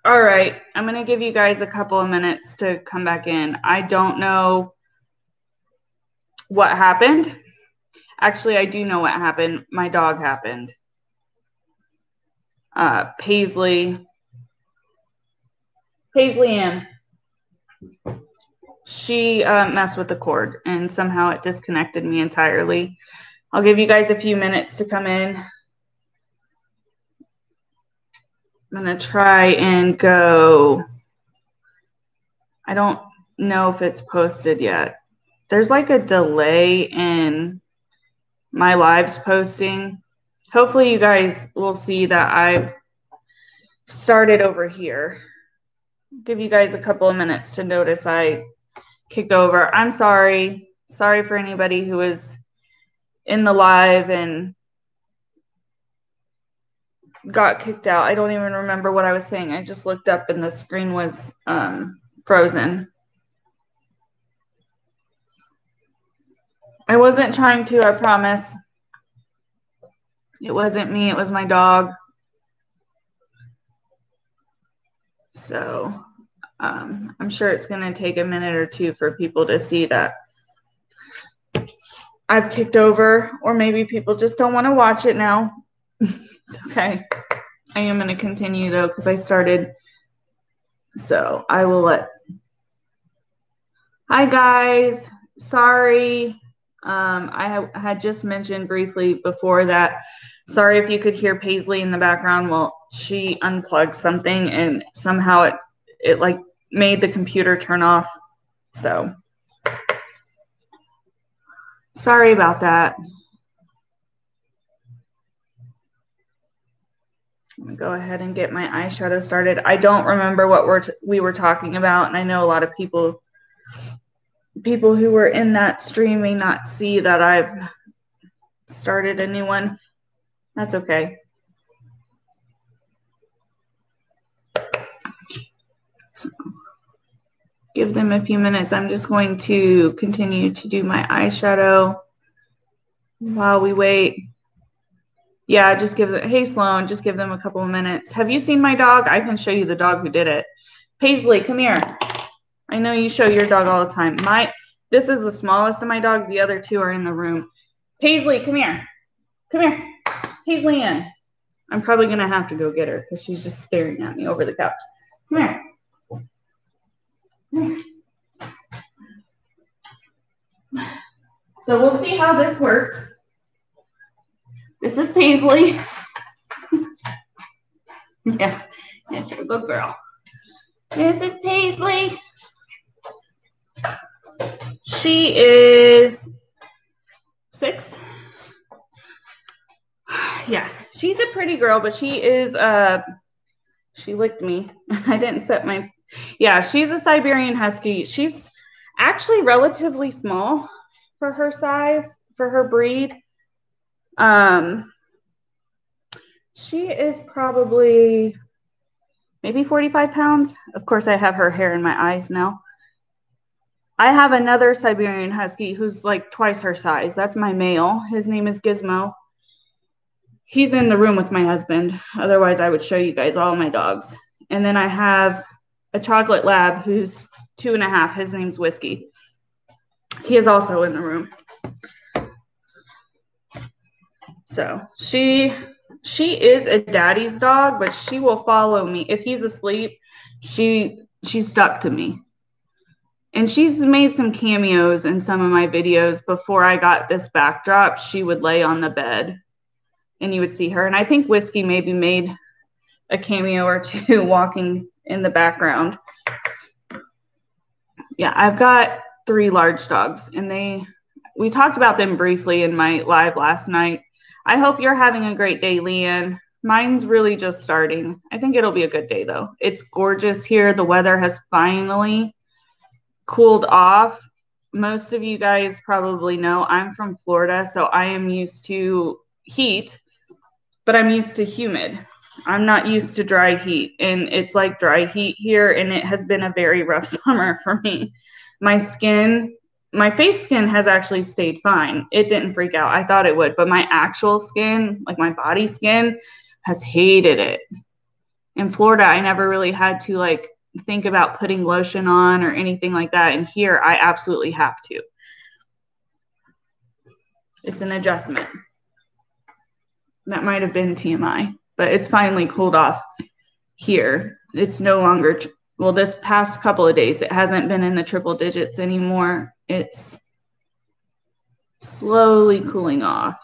All right, I'm going to give you guys a couple of minutes to come back in. I don't know what happened. Actually, I do know what happened. My dog happened. Paisley Ann, she messed with the cord and somehow it disconnected me entirely. I'll give you guys a few minutes to come in. I'm going to try and go. I don't know if it's posted yet. There's like a delay in my lives posting. Hopefully you guys will see that I've started over here. Give you guys a couple of minutes to notice I kicked over. I'm sorry. Sorry for anybody who was in the live and got kicked out. I don't even remember what I was saying. I just looked up and the screen was frozen. I wasn't trying to, I promise. It wasn't me, it was my dog. So I'm sure it's going to take a minute or two for people to see that I've kicked over, or maybe people just don't want to watch it now. It's okay. I am going to continue though, because I started. So I will let. Hi guys. Sorry. I had just mentioned briefly before that. Sorry if you could hear Paisley in the background. Well, she unplugged something and somehow it like made the computer turn off. So sorry about that. I'm gonna go ahead and get my eyeshadow started. I don't remember what we were talking about, and I know a lot of people who were in that stream may not see that I've started a new one. That's okay. So, give them a few minutes. I'm just going to continue to do my eyeshadow while we wait. Yeah, just give them, hey Sloan, just give them a couple of minutes. Have you seen my dog? I can show you the dog who did it. Paisley, come here. I know you show your dog all the time. This is the smallest of my dogs. The other two are in the room. Paisley, come here. Come here. Paisley Ann. I'm probably going to have to go get her because she's just staring at me over the couch. Come here. Come here. So we'll see how this works. This is Paisley. Yeah, yes, you're a good girl. This is Paisley. She is 6. Yeah, she's a pretty girl, but she is, she licked me. I didn't set my, yeah, she's a Siberian Husky. She's actually relatively small for her size, for her breed. She is probably maybe 45 pounds. Of course, I have her hair in my eyes now. I have another Siberian Husky who's like twice her size. That's my male. His name is Gizmo. He's in the room with my husband. Otherwise, I would show you guys all my dogs. And then I have a chocolate lab who's 2.5. His name's Whiskey. He is also in the room. So she is a daddy's dog, but she will follow me. If he's asleep, she's stuck to me. And she's made some cameos in some of my videos. Before I got this backdrop, she would lay on the bed and you would see her. And I think Whiskey maybe made a cameo or two walking in the background. Yeah, I've got 3 large dogs, and we talked about them briefly in my live last night. I hope you're having a great day, Leanne. Mine's really just starting. I think it'll be a good day, though. It's gorgeous here. The weather has finally cooled off. Most of you guys probably know I'm from Florida, so I am used to heat, but I'm used to humid. I'm not used to dry heat, and it's like dry heat here, and it has been a very rough summer for me. My face skin has actually stayed fine. It didn't freak out. I thought it would, but my actual skin, like my body skin, has hated it. In Florida, I never really had to like think about putting lotion on or anything like that. And here I absolutely have to. It's an adjustment. That might have been TMI, but it's finally cooled off here. It's no longer, well, this past couple of days, it hasn't been in the triple digits anymore. It's slowly cooling off.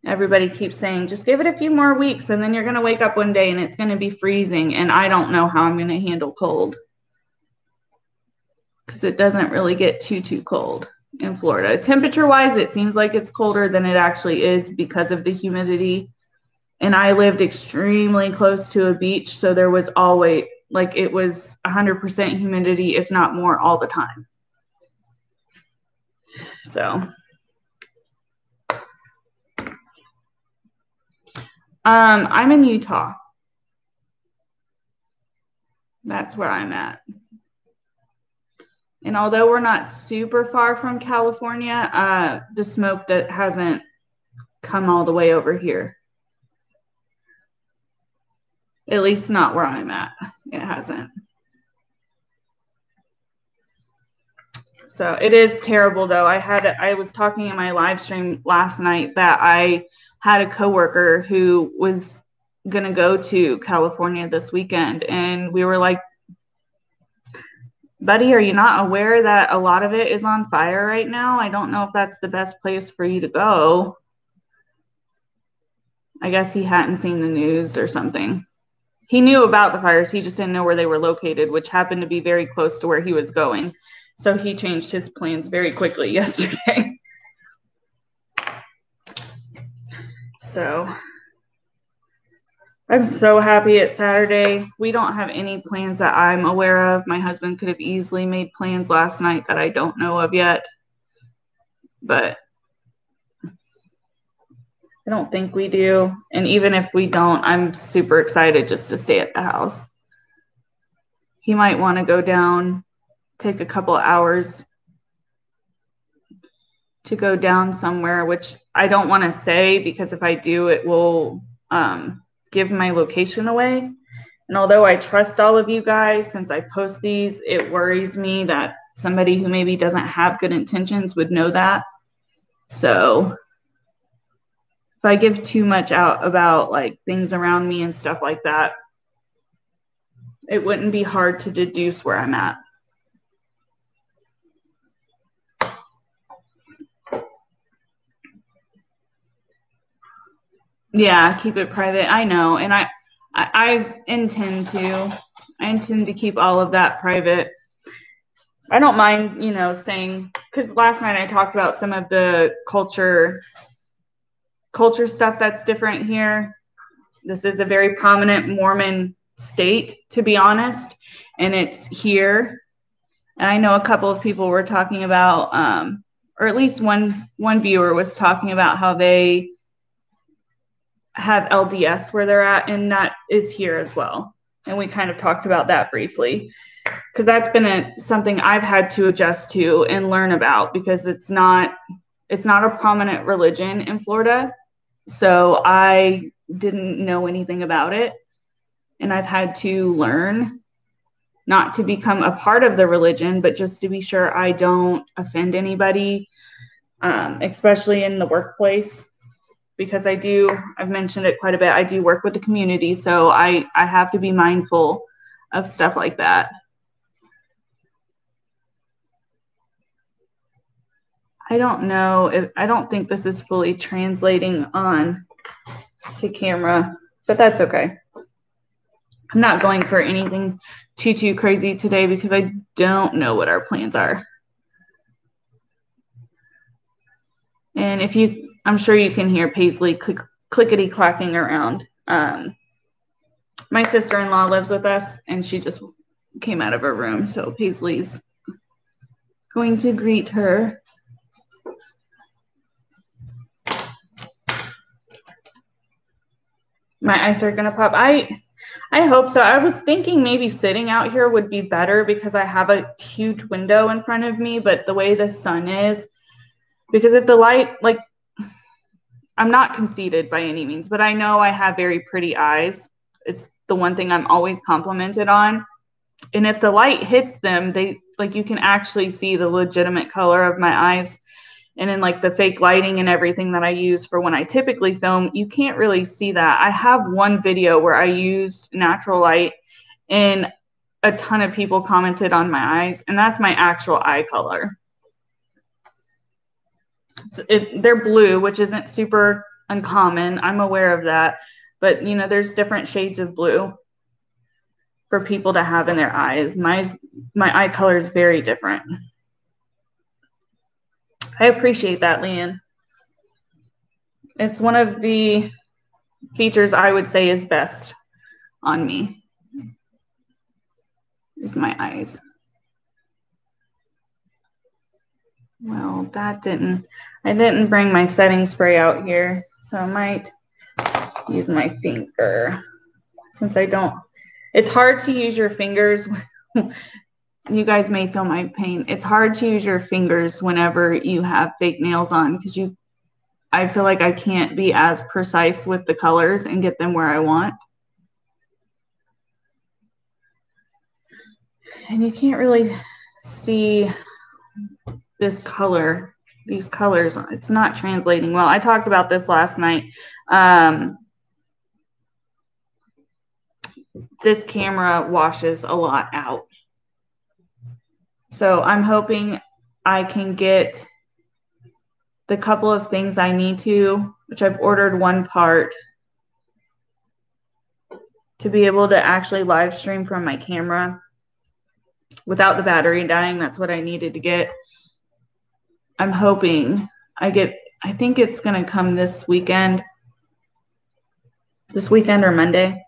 Everybody keeps saying, just give it a few more weeks and then you're going to wake up one day and it's going to be freezing. And I don't know how I'm going to handle cold because it doesn't really get too cold in Florida. Temperature wise, it seems like it's colder than it actually is because of the humidity. And I lived extremely close to a beach. So there was always like, it was 100% humidity, if not more, all the time. So I'm in Utah. That's where I'm at. And although we're not super far from California, the smoke that hasn't come all the way over here. At least not where I'm at. It hasn't. So it is terrible though. I was talking in my live stream last night that I had a coworker who was going to go to California this weekend. And we were like, buddy, are you not aware that a lot of it is on fire right now? I don't know if that's the best place for you to go. I guess he hadn't seen the news or something. He knew about the fires. He just didn't know where they were located, which happened to be very close to where he was going. So he changed his plans very quickly yesterday. So I'm so happy it's Saturday. We don't have any plans that I'm aware of. My husband could have easily made plans last night that I don't know of yet. But I don't think we do. And even if we don't, I'm super excited just to stay at the house. He might want to go down, take a couple hours to go down somewhere, which I don't want to say because if I do, it will give my location away. And although I trust all of you guys, since I post these, it worries me that somebody who maybe doesn't have good intentions would know that. So if I give too much out about like things around me and stuff like that, it wouldn't be hard to deduce where I'm at. Yeah, keep it private. I know. And I intend to keep all of that private. I don't mind, saying, because last night I talked about some of the culture stuff that's different here. This is a very prominent Mormon state, to be honest, and it's here. And I know a couple of people were talking about, or at least one viewer was talking about how they have LDS where they're at, and that is here as well. And we kind of talked about that briefly because that's been something I've had to adjust to and learn about because it's not a prominent religion in Florida. So I didn't know anything about it. And I've had to learn not to become a part of the religion, but just to be sure I don't offend anybody, especially in the workplace. Because I've mentioned it quite a bit, I do work with the community, so I have to be mindful of stuff like that. I don't think this is fully translating on to camera, but that's okay. I'm not going for anything too crazy today because I don't know what our plans are. And I'm sure you can hear Paisley clickety clacking around. My sister-in-law lives with us and she just came out of her room. So Paisley's going to greet her. My eyes are going to pop. I hope so. I was thinking maybe sitting out here would be better because I have a huge window in front of me, but the way the sun is, because if the light, like, I'm not conceited by any means, but I know I have very pretty eyes. the one thing I'm always complimented on. And if the light hits them, they like, you can actually see the legitimate color of my eyes. And in like the fake lighting and everything that I use for when I typically film, you can't really see that. I have one video where I used natural light and a ton of people commented on my eyes, and that's my actual eye color. They're blue, which isn't super uncommon. I'm aware of that. But, you know, there's different shades of blue for people to have in their eyes. My eye color is very different. I appreciate that, Leanne. It's one of the features I would say is best on me, is my eyes. Well, I didn't bring my setting spray out here, so I might use my finger since I don't. It's hard to use your fingers. You guys may feel my pain. It's hard to use your fingers whenever you have fake nails on because I feel like I can't be as precise with the colors and get them where I want. And you can't really see this color, these colors. It's not translating well. I talked about this last night. This camera washes a lot out. So I'm hoping I can get the couple of things I need to, which I've ordered one part, to be able to actually live stream from my camera without the battery dying. That's what I needed to get. I'm hoping I think it's going to come this weekend or Monday.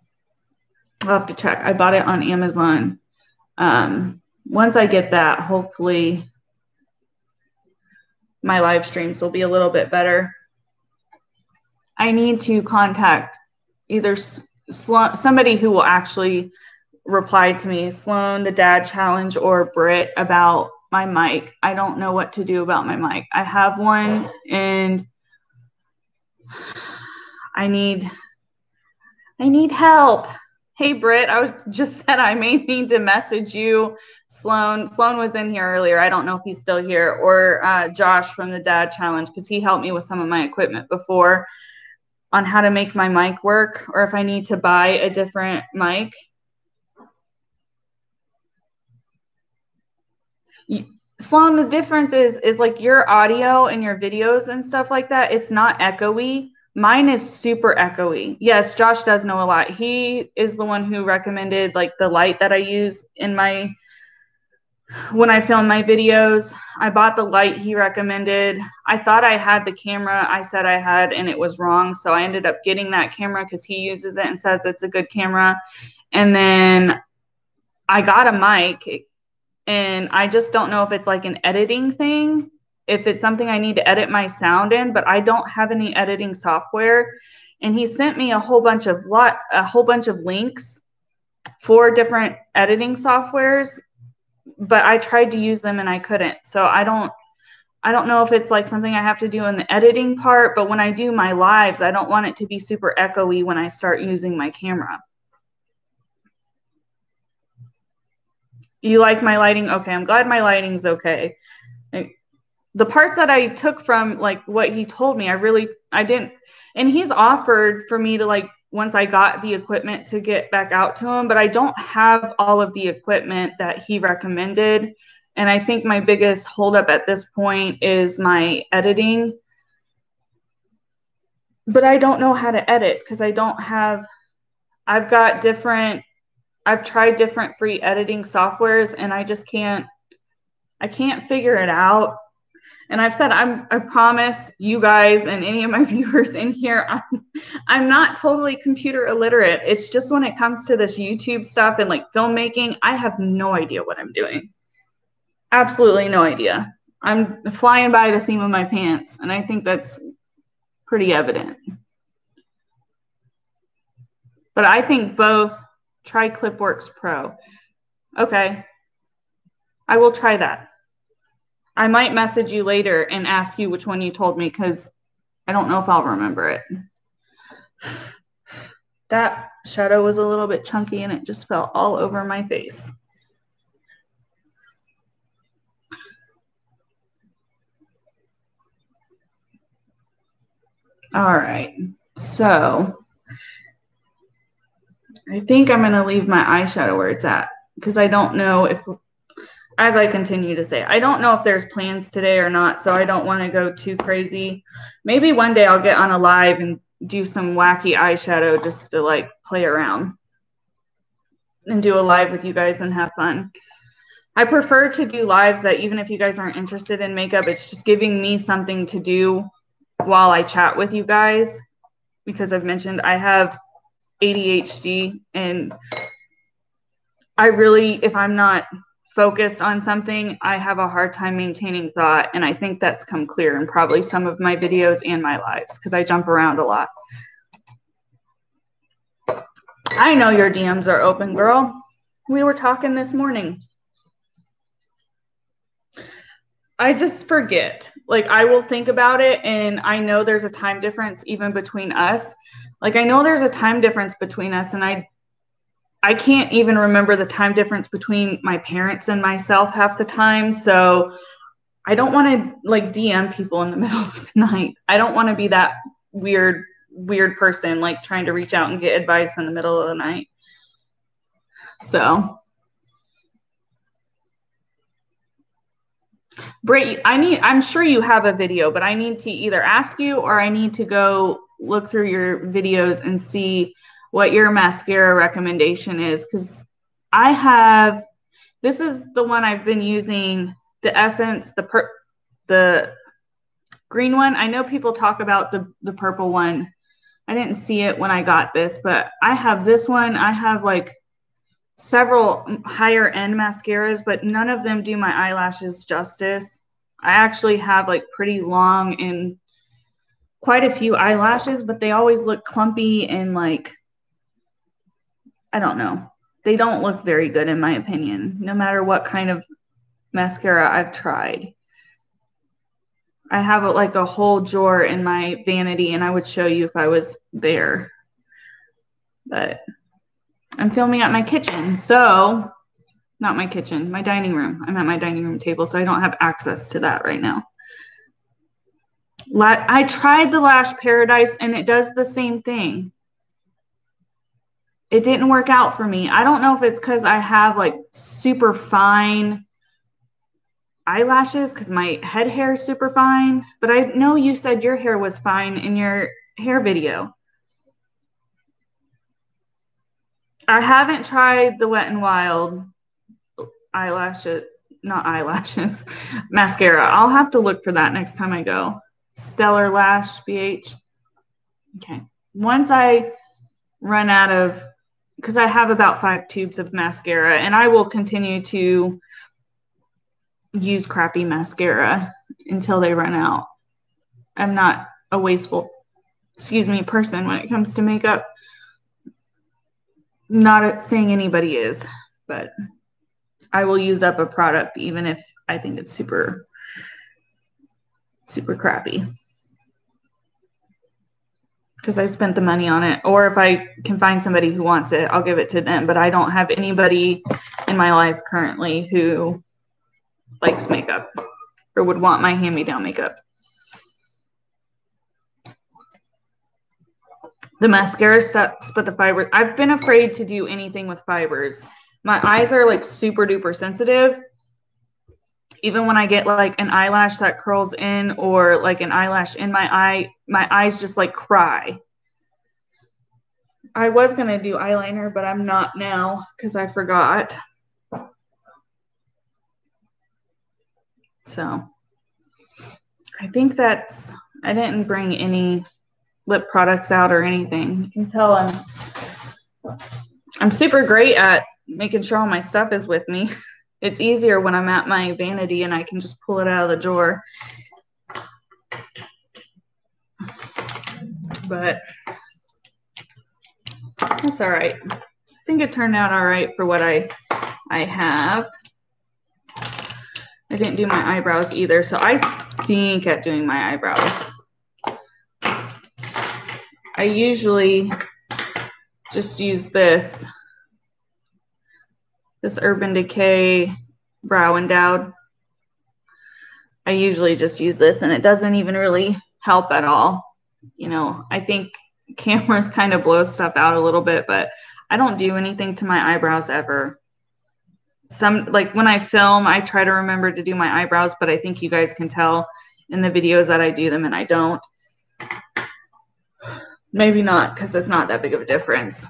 I'll have to check. I bought it on Amazon. Once I get that, hopefully my live streams will be a little bit better. I need to contact either somebody who will actually reply to me, Sloan, the Dad Challenge, or Britt, about my mic. I don't know what to do about my mic. I have one and I need help. Hey, Britt, I was just said I may need to message you. Sloan was in here earlier. I don't know if he's still here, or Josh from the Dad Challenge, because he helped me with some of my equipment before on how to make my mic work, or if I need to buy a different mic. Sloan, the difference is like your audio and your videos and stuff like that, it's not echoey. Mine is super echoey. Yes, Josh does know a lot. He is the one who recommended like the light that I use when I film my videos. I bought the light he recommended. I thought I had the camera I said I had, and it was wrong. So I ended up getting that camera because he uses it and says it's a good camera. And then I got a mic, and I just don't know if it's like an editing thing, if it's something I need to edit my sound in, but I don't have any editing software. And he sent me a whole bunch of links for different editing softwares, but I tried to use them and I couldn't. So I don't know if it's like something I have to do in the editing part, but when I do my lives, I don't want it to be super echoey when I start using my camera. You like my lighting? Okay, I'm glad my lighting's okay. The parts that I took from like what he told me, I didn't, and he's offered for me to like, once I got the equipment, to get back out to him, but I don't have all of the equipment that he recommended. And I think my biggest holdup at this point is my editing, but I don't know how to edit because I've tried different free editing softwares and I can't figure it out. And I've said, I promise you guys and any of my viewers in here, I'm not totally computer illiterate. It's just when it comes to this YouTube stuff and like filmmaking, I have no idea what I'm doing. Absolutely no idea. I'm flying by the seam of my pants, and I think that's pretty evident. But I think both. Try Clipworks Pro. Okay. I will try that. I might message you later and ask you which one you told me because I don't know if I'll remember it. That shadow was a little bit chunky and it just fell all over my face. All right, so I think I'm going to leave my eyeshadow where it's at because I don't know if, as I continue to say, I don't know if there's plans today or not, so I don't want to go too crazy. Maybe one day I'll get on a live and do some wacky eyeshadow just to like play around and do a live with you guys and have fun. I prefer to do lives that even if you guys aren't interested in makeup, it's just giving me something to do while I chat with you guys, because I've mentioned I have ADHD and I really, if I'm not focused on something, I have a hard time maintaining thought. And I think that's come clear in probably some of my videos and my lives because I jump around a lot. I know your DMs are open, girl. We were talking this morning. I just forget. Like, I will think about it, and I know there's a time difference even between us. Like, I know there's a time difference between us, and I can't even remember the time difference between my parents and myself half the time. So I don't want to like DM people in the middle of the night. I don't want to be that weird person like trying to reach out and get advice in the middle of the night. So Brit, I'm sure you have a video, but I need to either ask you or I need to go look through your videos and see what your mascara recommendation is. Because this is the one I've been using, the Essence, the green one. I know people talk about the purple one. I didn't see it when I got this, but I have this one. I have like several higher end mascaras, but none of them do my eyelashes justice. I actually have like pretty long and quite a few eyelashes, but they always look clumpy and like, I don't know. They don't look very good in my opinion, no matter what kind of mascara I've tried. I have like a whole drawer in my vanity and I would show you if I was there. But I'm filming at my kitchen, so not my kitchen, my dining room. I'm at my dining room table, so I don't have access to that right now. I tried the Lash Paradise and it does the same thing. It didn't work out for me. I don't know if it's because I have like super fine eyelashes because my head hair is super fine, but I know you said your hair was fine in your hair video. I haven't tried the Wet n Wild mascara. I'll have to look for that next time I go. Stellar Lash BH. Okay. Once I run out of, because I have about 5 tubes of mascara, and I will continue to use crappy mascara until they run out. I'm not a wasteful, person when it comes to makeup. Not saying anybody is, but I will use up a product even if I think it's super, super crappy. Because I spent the money on it. Or if I can find somebody who wants it, I'll give it to them. But I don't have anybody in my life currently who likes makeup or would want my hand-me-down makeup. The mascara sucks, but the fibers, I've been afraid to do anything with fibers. My eyes are like super duper sensitive. Even when I get like an eyelash that curls in or like an eyelash in my eyes just like cry. I was going to do eyeliner, but I'm not now because I forgot. So I think I didn't bring any lip products out or anything. You can tell I'm super great at making sure all my stuff is with me. It's easier when I'm at my vanity and I can just pull it out of the drawer. But that's all right. I think it turned out all right for what I have. I didn't do my eyebrows either, so I stink at doing my eyebrows. I usually just use this Urban Decay Brow Endowed. I usually just use this and it doesn't even really help at all. You know, I think cameras kind of blow stuff out a little bit, but I don't do anything to my eyebrows ever. Like when I film, I try to remember to do my eyebrows, but I think you guys can tell in the videos that I do them and I don't. Maybe not, because it's not that big of a difference.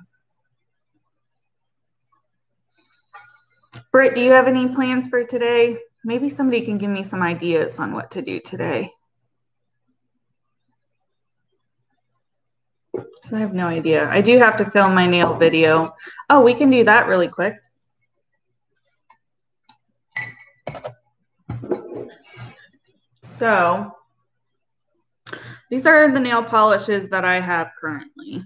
Britt, do you have any plans for today? Maybe somebody can give me some ideas on what to do today. So I have no idea. I do have to film my nail video. Oh, we can do that really quick. So these are the nail polishes that I have currently.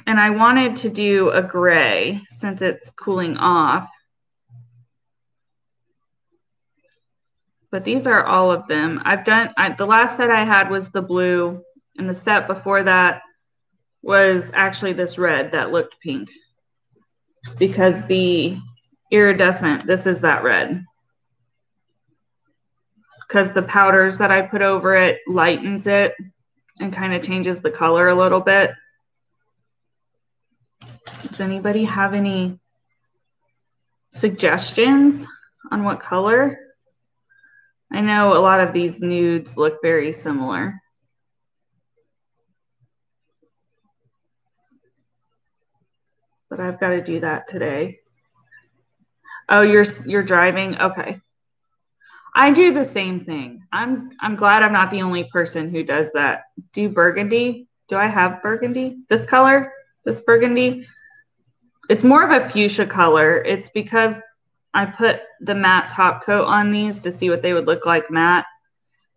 And I wanted to do a gray since it's cooling off. But these are all of them. The last set I had was the blue, and the set before that was actually this red that looked pink. Because the iridescent, this is that red. Because the powders that I put over it lightens it and kind of changes the color a little bit. Does anybody have any suggestions on what color? I know a lot of these nudes look very similar. But I've got to do that today. Oh, you're driving? Okay. I do the same thing. I'm glad I'm not the only person who does that. Do burgundy? Do I have burgundy? This color? This burgundy? It's more of a fuchsia color. It's because I put the matte top coat on these to see what they would look like matte.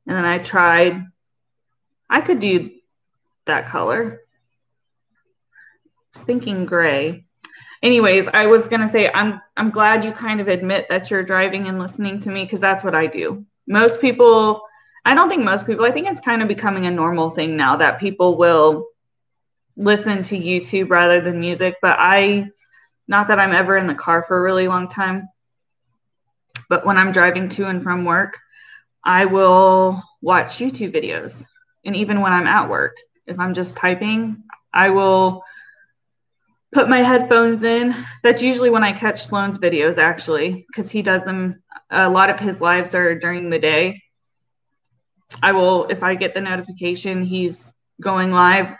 And then I could do that color. I was thinking gray. Anyways, I was going to say, I'm glad you kind of admit that you're driving and listening to me, because that's what I do. Most people, I don't think most people, I think it's kind of becoming a normal thing now that people will listen to YouTube rather than music. But not that I'm ever in the car for a really long time, but when I'm driving to and from work, I will watch YouTube videos. And even when I'm at work, if I'm just typing, I will put my headphones in. That's usually when I catch Sloan's videos, actually, because he does them. A lot of his lives are during the day. If I get the notification he's going live,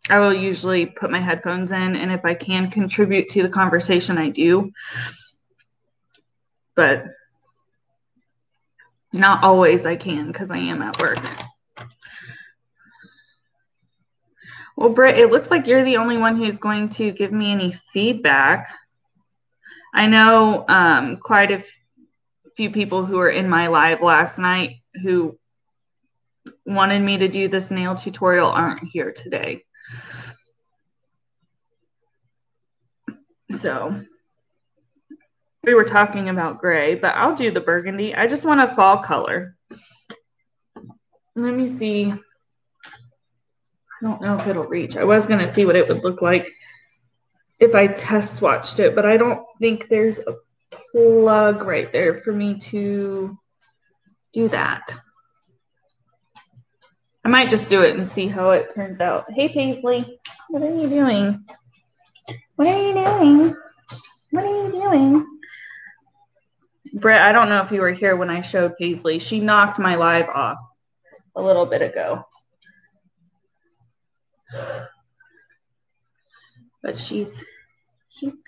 I will usually put my headphones in, and if I can contribute to the conversation, I do. But not always I can, because I am at work. Well, Britt, it looks like you're the only one who's going to give me any feedback. I know quite a few people who were in my live last night who wanted me to do this nail tutorial aren't here today. So we were talking about gray, but I'll do the burgundy. I just want a fall color. Let me see. I don't know if it'll reach. I was going to see what it would look like if I test swatched it, but I don't think there's a plug right there for me to do that. I might just do it and see how it turns out. Hey, Paisley, what are you doing? What are you doing? What are you doing? Britt, I don't know if you were here when I showed Paisley. She knocked my live off a little bit ago. But she's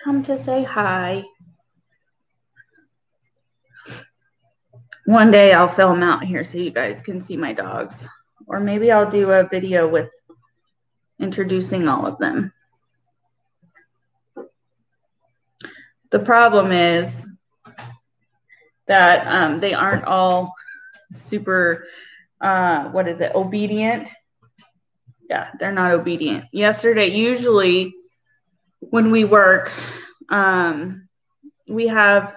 come to say hi. One day I'll film out here so you guys can see my dogs. Or maybe I'll do a video with introducing all of them. The problem is that they aren't all super, obedient. Yeah, they're not obedient. Yesterday, usually when we work, we have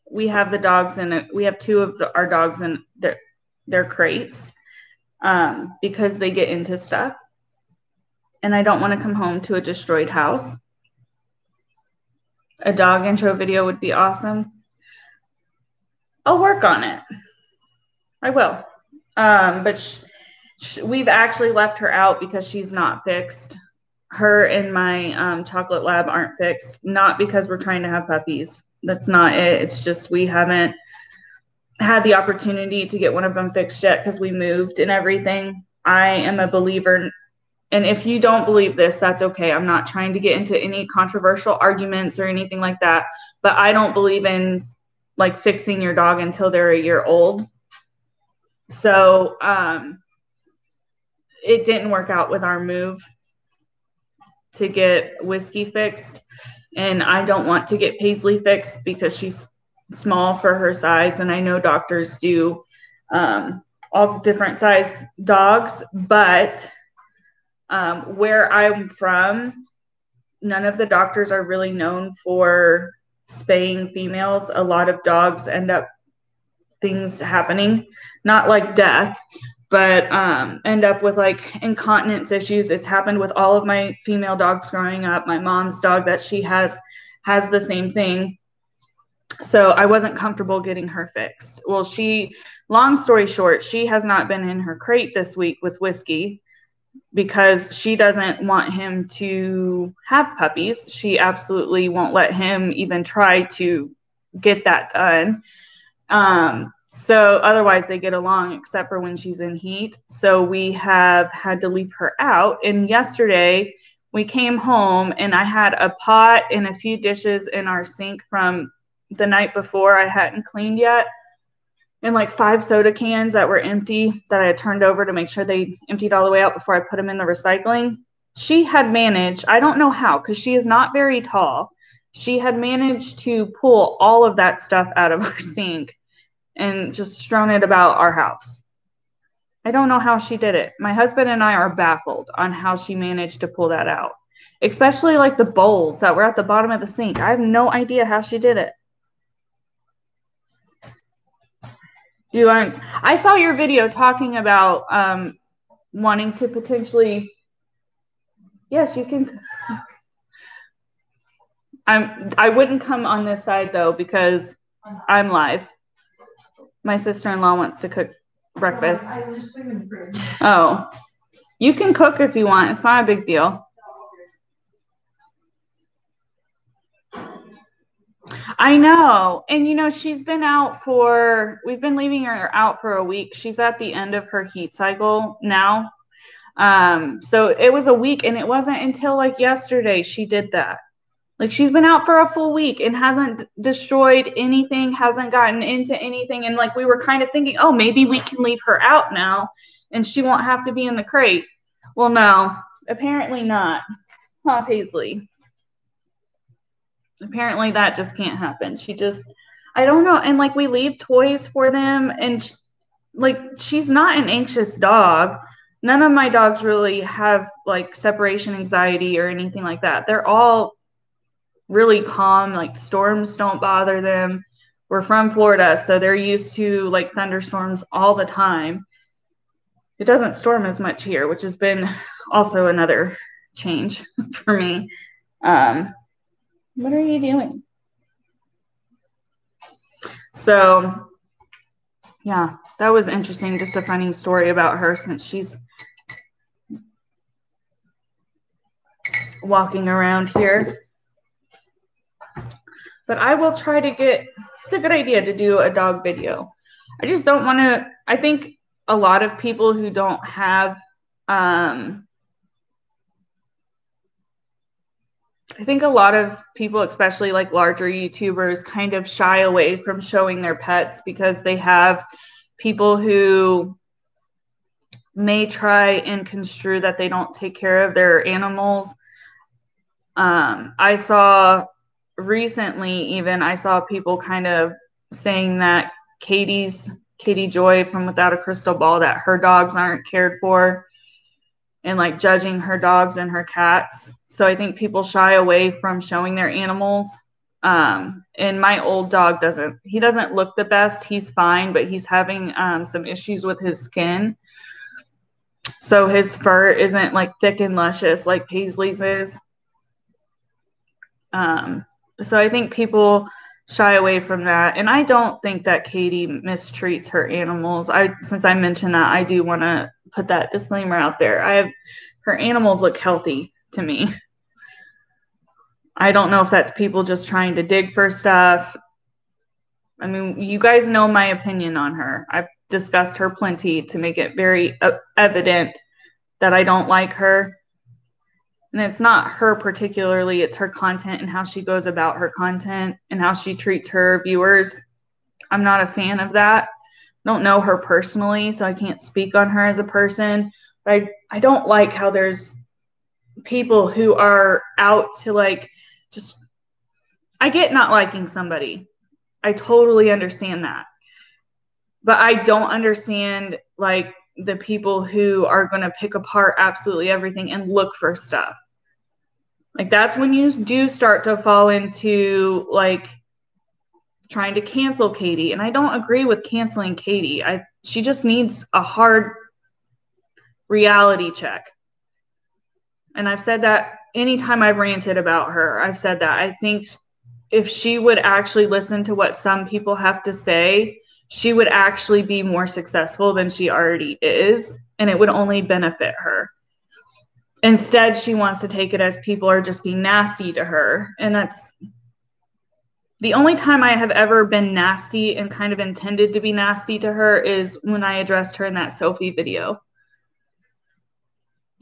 the dogs in we have two of our dogs in their crates because they get into stuff. and I don't want to come home to a destroyed house. A dog intro video would be awesome. I'll work on it. I will. But we've actually left her out because she's not fixed. Her and my chocolate lab aren't fixed, not because we're trying to have puppies. That's not it. It's just we haven't had the opportunity to get one of them fixed yet because we moved and everything. I am a believer, and if you don't believe this, that's okay. I'm not trying to get into any controversial arguments or anything like that, but I don't believe in like fixing your dog until they're a year old. So it didn't work out with our move to get Whiskey fixed, and I don't want to get Paisley fixed because she's small for her size, and I know doctors do all different size dogs, but where I'm from, none of the doctors are really known for spaying females. A lot of dogs end up things happening, not like death, but end up with like incontinence issues. It's happened with all of my female dogs growing up. My mom's dog that she has the same thing. So I wasn't comfortable getting her fixed. Well, long story short, she has not been in her crate this week with Whiskey because she doesn't want him to have puppies. She absolutely won't let him even try to get that done. So otherwise they get along except for when she's in heat. So we have had to leave her out. And yesterday we came home and I had a pot and a few dishes in our sink from the night before I hadn't cleaned yet, and like 5 soda cans that were empty that I had turned over to make sure they emptied all the way out before I put them in the recycling. She had managed, I don't know how, because she is not very tall. She had managed to pull all of that stuff out of our sink and just strewn it about our house. I don't know how she did it. My husband and I are baffled on how she managed to pull that out, especially like the bowls that were at the bottom of the sink. I have no idea how she did it. I saw your video talking about wanting to potentially. Yes, you can. I wouldn't come on this side though because I'm live. My sister-in-law wants to cook breakfast. Oh, you can cook if you want. It's not a big deal. I know. And, you know, we've been leaving her out for a week. She's at the end of her heat cycle now. So it was a week, and it wasn't until like yesterday she did that. Like she's been out for a full week and hasn't destroyed anything, hasn't gotten into anything. And like we were kind of thinking, oh, maybe we can leave her out now and she won't have to be in the crate. Well, no, apparently not. Huh, Paisley? Apparently that just can't happen. I don't know. And like we leave toys for them, and she's not an anxious dog. None of my dogs really have like separation anxiety or anything like that. They're all really calm. Like storms don't bother them. We're from Florida, so they're used to like thunderstorms all the time. It doesn't storm as much here, which has been also another change for me. What are you doing? So yeah, that was interesting. Just a funny story about her since she's walking around here. But I will try to it's a good idea to do a dog video. I just don't want to, I think a lot of people who don't have, I think a lot of people, especially like larger YouTubers, kind of shy away from showing their pets because they have people who may try and construe that they don't take care of their animals. I saw people kind of saying that Katie Joy from Without a Crystal Ball, that her dogs aren't cared for, and like judging her dogs and her cats. So I think people shy away from showing their animals. And my old dog doesn't look the best. He's fine, but he's having some issues with his skin. So his fur isn't like thick and luscious like Paisley's is. So I think people shy away from that. And I don't think that Katie mistreats her animals. Since I mentioned that, I do want to put that disclaimer out there. Her animals look healthy to me. I don't know if that's people just trying to dig for stuff. I mean, you guys know my opinion on her. I've discussed her plenty to make it very evident that I don't like her. And it's not her particularly, it's her content and how she goes about her content and how she treats her viewers. I'm not a fan of that. I don't know her personally, so I can't speak on her as a person. But I don't like how there's people who are out to like just, I get not liking somebody. I totally understand that. But I don't understand like the people who are going to pick apart absolutely everything and look for stuff. Like that's when you do start to fall into like trying to cancel Katie. And I don't agree with canceling Katie. She just needs a hard reality check. And I've said that anytime I've ranted about her, I've said that. I think if she would actually listen to what some people have to say, she would actually be more successful than she already is, and it would only benefit her. Instead, she wants to take it as people are just being nasty to her, and that's the only time I have ever been nasty and kind of intended to be nasty to her is when I addressed her in that Sophie video.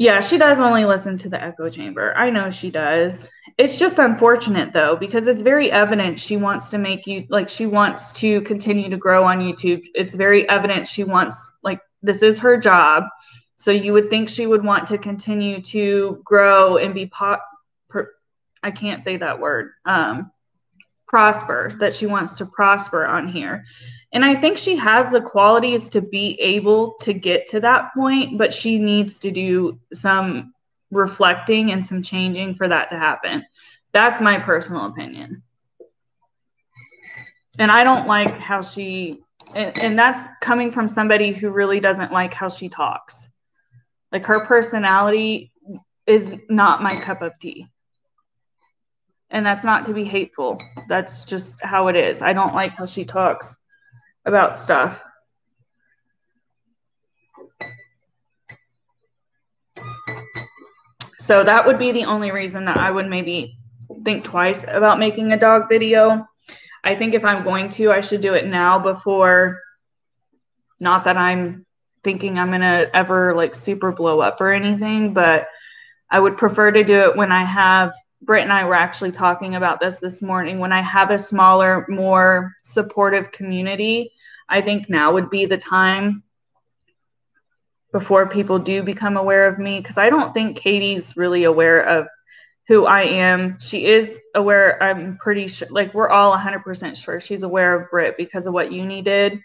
Yeah, she does only listen to the echo chamber. I know she does. It's just unfortunate though, because it's very evident she wants to make you like she wants to continue to grow on YouTube. It's very evident she wants like this is her job. So you would think she would want to continue to grow and be I can't say that word. Prosper, that she wants to prosper on here. And I think she has the qualities to be able to get to that point, but she needs to do some reflecting and some changing for that to happen. That's my personal opinion. And I don't like how and that's coming from somebody who really doesn't like how she talks. Like her personality is not my cup of tea. And that's not to be hateful. That's just how it is. I don't like how she talks about stuff. So that would be the only reason that I would maybe think twice about making a dog video. I think if I'm going to, I should do it now before, not that I'm thinking I'm going to ever like super blow up or anything, but I would prefer to do it when I have, Britt and I were actually talking about this morning, when I have a smaller, more supportive community. I think now would be the time before people do become aware of me, because I don't think Katie's really aware of who I am. She is aware, I'm pretty sure, like we're all 100% sure she's aware of Britt because of what Uni did.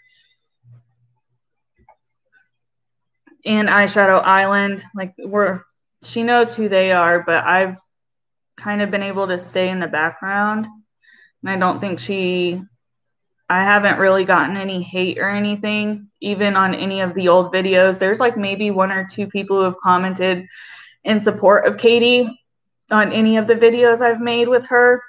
And Eyeshadow Island, like she knows who they are, but I've kind of been able to stay in the background. And I don't think I haven't really gotten any hate or anything, even on any of the old videos. There's like maybe 1 or 2 people who have commented in support of Katie on any of the videos I've made with her.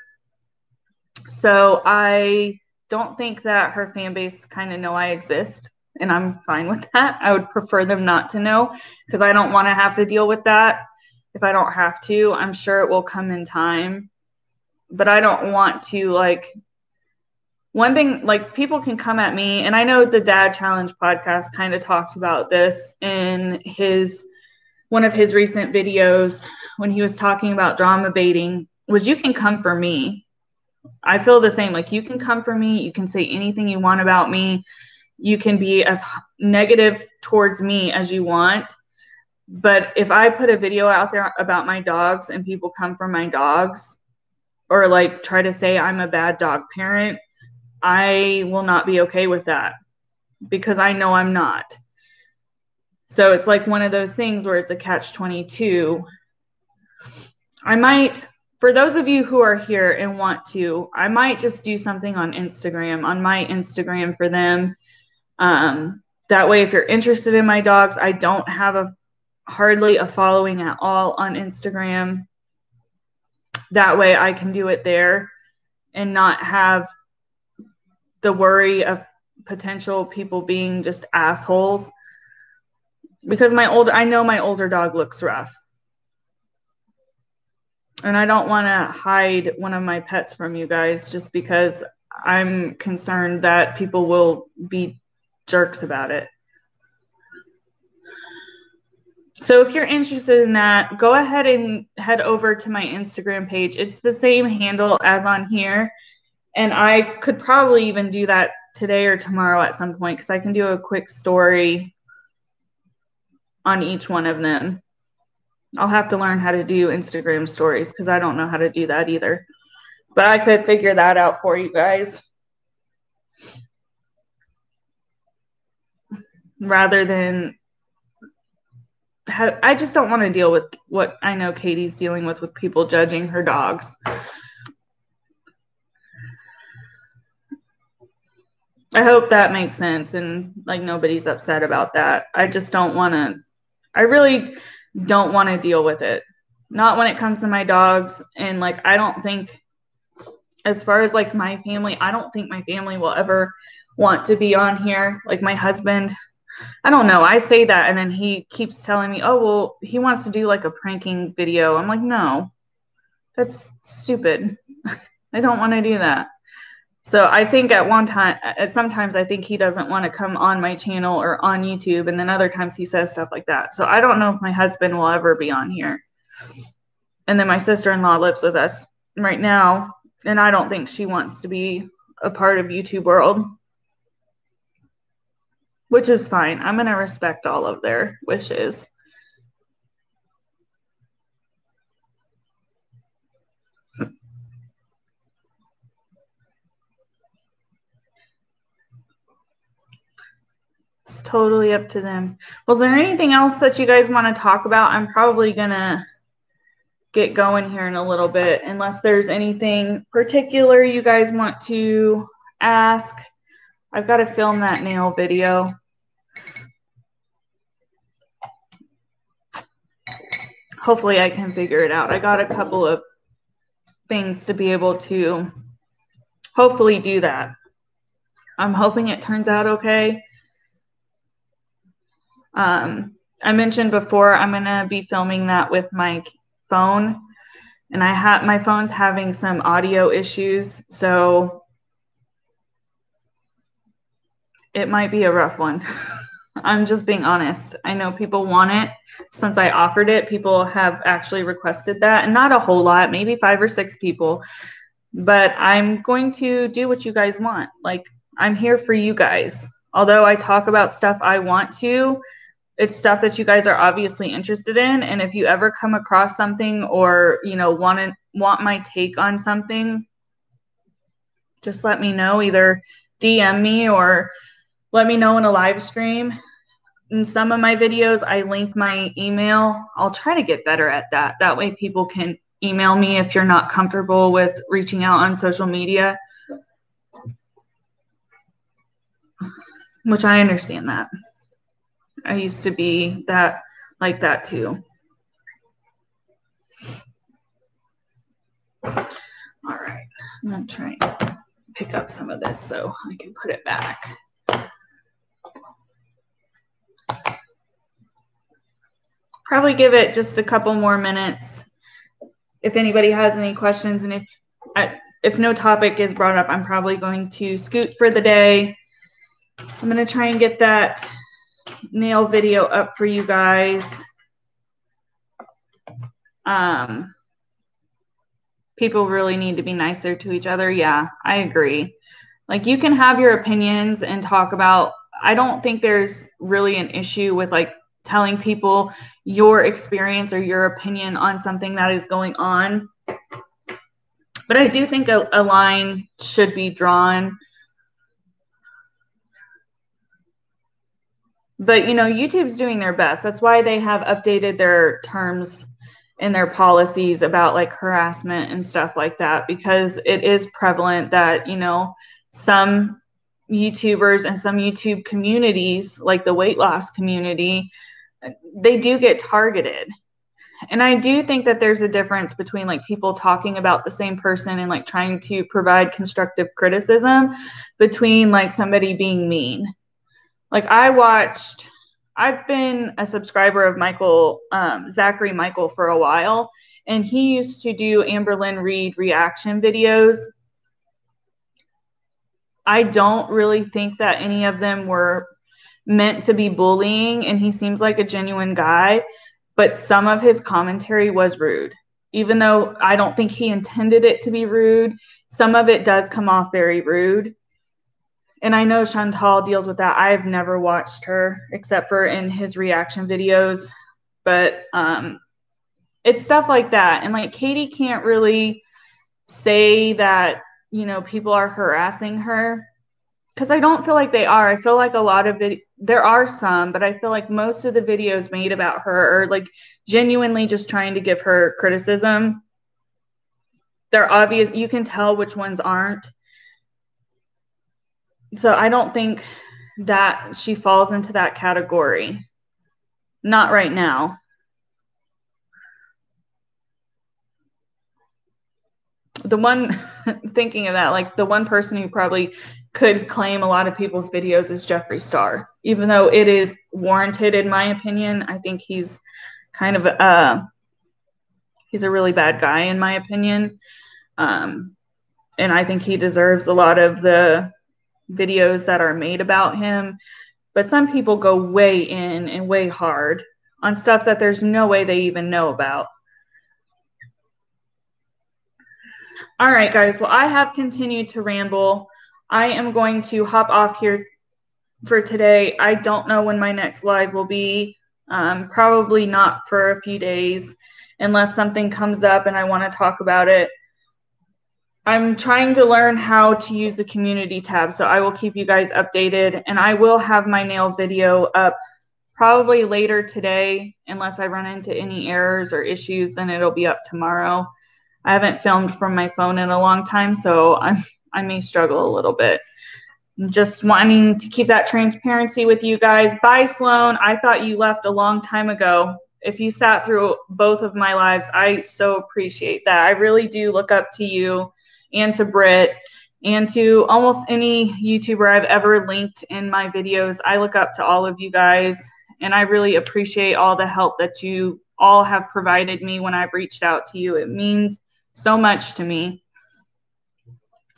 So I don't think that her fan base kind of know I exist, and I'm fine with that. I would prefer them not to know because I don't want to have to deal with that if I don't have to. I'm sure it will come in time, but I don't want to like, one thing, like people can come at me, and I know the Dad Challenge podcast kind of talked about this in one of his recent videos when he was talking about drama baiting, was you can come for me. I feel the same. Like you can come for me. You can say anything you want about me. You can be as negative towards me as you want. But if I put a video out there about my dogs and people come for my dogs or like try to say I'm a bad dog parent, I will not be okay with that because I know I'm not. So it's like one of those things where it's a catch-22. I might, for those of you who are here and want to, I might just do something on Instagram, on my Instagram for them. That way, if you're interested in my dogs, I don't have hardly a following at all on Instagram. That way I can do it there and not have the worry of potential people being just assholes. Because I know my older dog looks rough. And I don't want to hide one of my pets from you guys just because I'm concerned that people will be jerks about it. So if you're interested in that, go ahead and head over to my Instagram page. It's the same handle as on here. And I could probably even do that today or tomorrow at some point because I can do a quick story on each one of them. I'll have to learn how to do Instagram stories because I don't know how to do that either. But I could figure that out for you guys. Rather than I just don't want to deal with what I know Katie's dealing with people judging her dogs. I hope that makes sense and like nobody's upset about that. I just don't want to, I really don't want to deal with it. Not when it comes to my dogs. And like, I don't think, as far as like my family, I don't think my family will ever want to be on here. Like my husband, I don't know. I say that and then he keeps telling me, oh, well, he wants to do like a pranking video. I'm like, no, that's stupid. I don't want to do that. So I think sometimes I think he doesn't want to come on my channel or on YouTube. And then other times he says stuff like that. So I don't know if my husband will ever be on here. And then my sister-in-law lives with us right now. And I don't think she wants to be a part of YouTube world, which is fine. I'm going to respect all of their wishes. It's totally up to them. Was there anything else that you guys want to talk about? I'm probably going to get going here in a little bit, unless there's anything particular you guys want to ask. I've got to film that nail video. Hopefully I can figure it out. I got a couple of things to be able to hopefully do that. I'm hoping it turns out okay. I mentioned before I'm going to be filming that with my phone, and my phone's having some audio issues, so it might be a rough one. I'm just being honest. I know people want it. Since I offered it, people have actually requested that, and not a whole lot, maybe 5 or 6 people, but I'm going to do what you guys want. Like, I'm here for you guys. Although I talk about stuff I want to, it's stuff that you guys are obviously interested in. And if you ever come across something or, you know, want my take on something, just let me know. Either DM me or let me know in a live stream. In some of my videos, I link my email. I'll try to get better at that. That way people can email me if you're not comfortable with reaching out on social media, which I understand that. I used to be like that too. All right, I'm gonna try and pick up some of this so I can put it back. Probably give it just a couple more minutes. If anybody has any questions, and if no topic is brought up, I'm probably going to scoot for the day. I'm gonna try and get that nail video up for you guys. People really need to be nicer to each other. Yeah, I agree. Like, you can have your opinions and talk about, I don't think there's really an issue with like telling people your experience or your opinion on something that is going on. But I do think a line should be drawn. But, you know, YouTube's doing their best. That's why they have updated their terms and their policies about like harassment and stuff like that, because it is prevalent that, you know, some YouTubers and some YouTube communities, like the weight loss community, they do get targeted. And I do think that there's a difference between like people talking about the same person and like trying to provide constructive criticism between like somebody being mean. Like I've been a subscriber of Michael, Zachary Michael for a while, and he used to do Amberlynn Reid reaction videos. I don't really think that any of them were meant to be bullying, and he seems like a genuine guy, but some of his commentary was rude. Even though I don't think he intended it to be rude, some of it does come off very rude. And I know Chantal deals with that. I've never watched her except for in his reaction videos, but it's stuff like that. And like Katie can't really say that, you know, people are harassing her, because I don't feel like they are. I feel like a lot of it, there are some, but I feel like most of the videos made about her are like genuinely just trying to give her criticism. They're obvious. You can tell which ones aren't. So I don't think that she falls into that category. Not right now. The one thinking of that, like the one person who probably could claim a lot of people's videos is Jeffree Star. Even though it is warranted, in my opinion, I think he's kind of he's a really bad guy, in my opinion. And I think he deserves a lot of the videos that are made about him. But some people go way in and way hard on stuff that there's no way they even know about. All right, guys. Well, I have continued to ramble. I am going to hop off here for today. I don't know when my next live will be. Probably not for a few days unless something comes up and I want to talk about it. I'm trying to learn how to use the community tab, so I will keep you guys updated, and I will have my nail video up probably later today. Unless I run into any errors or issues, then it'll be up tomorrow. I haven't filmed from my phone in a long time, so I may struggle a little bit. I'm just wanting to keep that transparency with you guys. Bye, Sloan. I thought you left a long time ago. If you sat through both of my lives, I so appreciate that. I really do look up to you and to Britt and to almost any YouTuber I've ever linked in my videos. I look up to all of you guys, and I really appreciate all the help that you all have provided me when I've reached out to you. It means so much to me.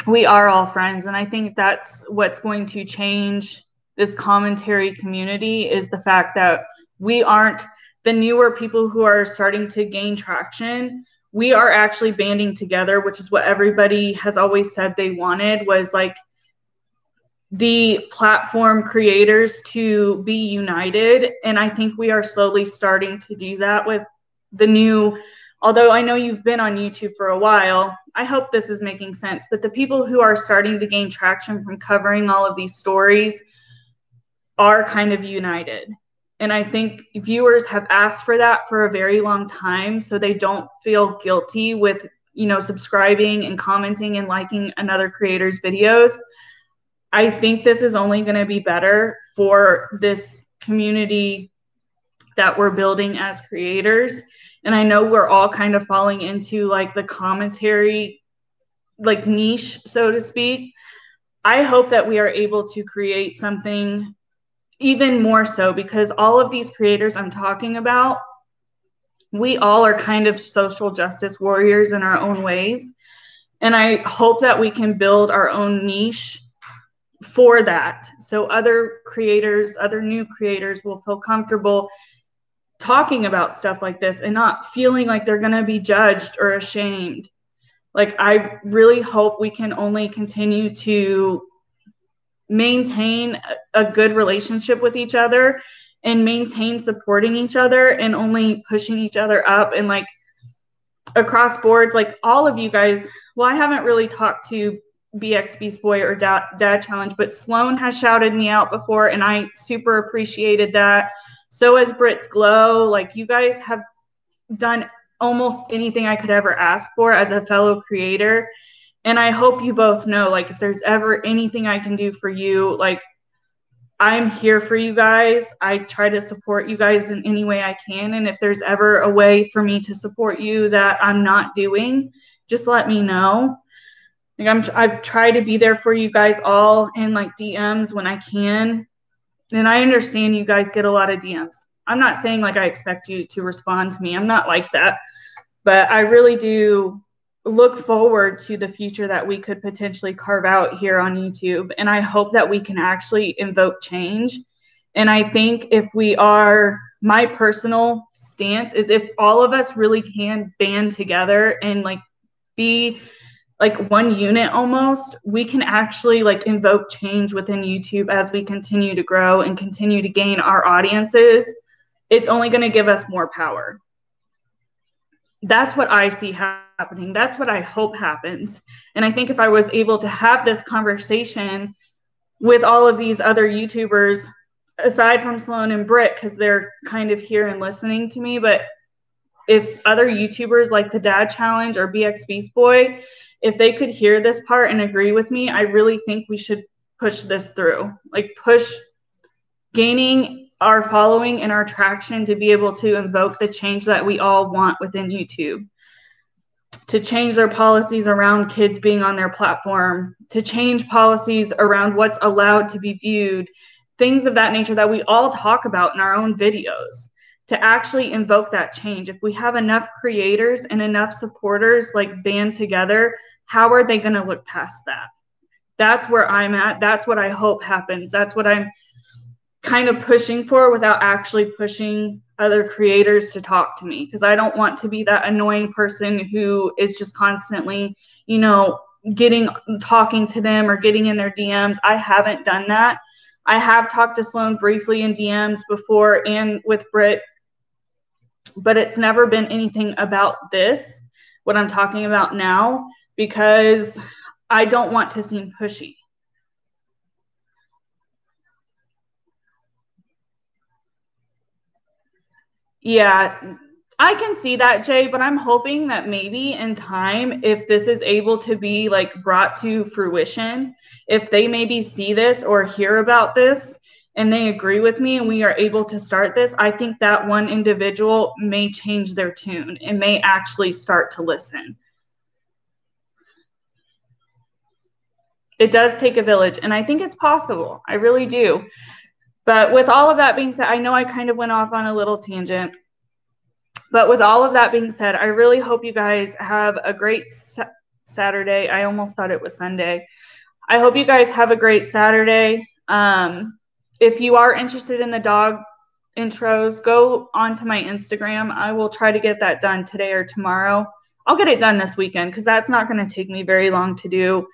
We are all friends, and I think that's what's going to change this commentary community, is the fact that we aren't the newer people who are starting to gain traction. We are actually banding together, which is what everybody has always said they wanted, was like the platform creators to be united. And I think we are slowly starting to do that with the new, although I know you've been on YouTube for a while, I hope this is making sense, but the people who are starting to gain traction from covering all of these stories are kind of united. And I think viewers have asked for that for a very long time, so they don't feel guilty with, you know, subscribing and commenting and liking another creator's videos. I think this is only going to be better for this community that we're building as creators. And I know we're all kind of falling into like the commentary, like niche, so to speak. I hope that we are able to create something even more so, because all of these creators I'm talking about, we all are kind of social justice warriors in our own ways. And I hope that we can build our own niche for that. So other creators, other new creators will feel comfortable talking about stuff like this and not feeling like they're going to be judged or ashamed. Like, I really hope we can only continue to maintain a good relationship with each other and maintain supporting each other and only pushing each other up, and like across boards, like all of you guys. Well, I haven't really talked to BX Beast Boy or Dad Challenge, but Sloan has shouted me out before, and I super appreciated that. So has Britt's Glow. Like, you guys have done almost anything I could ever ask for as a fellow creator. And I hope you both know, like, if there's ever anything I can do for you, like, I'm here for you guys. I try to support you guys in any way I can. And if there's ever a way for me to support you that I'm not doing, just let me know. Like I've tried to be there for you guys all in like DMs when I can. And I understand you guys get a lot of DMs. I'm not saying like I expect you to respond to me. I'm not like that. But I really do look forward to the future that we could potentially carve out here on YouTube. And I hope that we can actually invoke change. And I think if we are, my personal stance is if all of us really can band together and like be like one unit almost, we can actually like invoke change within YouTube as we continue to grow and continue to gain our audiences. It's only going to give us more power. That's what I see happening. That's what I hope happens. And I think if I was able to have this conversation with all of these other YouTubers, aside from Sloan and Britt, because they're kind of here and listening to me, but if other YouTubers like the Dad Challenge or BX Beast Boy, if they could hear this part and agree with me, I really think we should push this through. Like push gaining our following and our traction to be able to invoke the change that we all want within YouTube. To change their policies around kids being on their platform, to change policies around what's allowed to be viewed, things of that nature that we all talk about in our own videos. To actually invoke that change. If we have enough creators and enough supporters like band together, how are they going to look past that? That's where I'm at. That's what I hope happens. That's what I'm kind of pushing for without actually pushing other creators to talk to me, because I don't want to be that annoying person who is just constantly, you know, talking to them or getting in their DMs. I haven't done that. I have talked to Sloan briefly in DMs before and with Britt, but it's never been anything about this, what I'm talking about now, because I don't want to seem pushy. Yeah, I can see that, Jay, but I'm hoping that maybe in time, if this is able to be like brought to fruition, if they maybe see this or hear about this and they agree with me and we are able to start this, I think that one individual may change their tune and may actually start to listen. It does take a village, and I think it's possible. I really do. But with all of that being said, I know I kind of went off on a little tangent. But with all of that being said, I really hope you guys have a great Saturday. I almost thought it was Sunday. I hope you guys have a great Saturday. If you are interested in the dog intros, go onto my Instagram. I will try to get that done today or tomorrow. I'll get it done this weekend because that's not going to take me very long to do.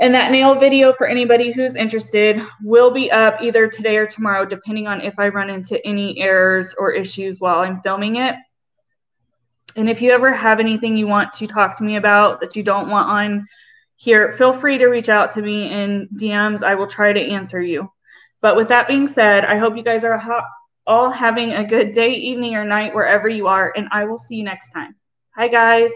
And that nail video, for anybody who's interested, will be up either today or tomorrow, depending on if I run into any errors or issues while I'm filming it. And if you ever have anything you want to talk to me about that you don't want on here, feel free to reach out to me in DMs. I will try to answer you. But with that being said, I hope you guys are all having a good day, evening, or night, wherever you are. And I will see you next time. Hi, guys.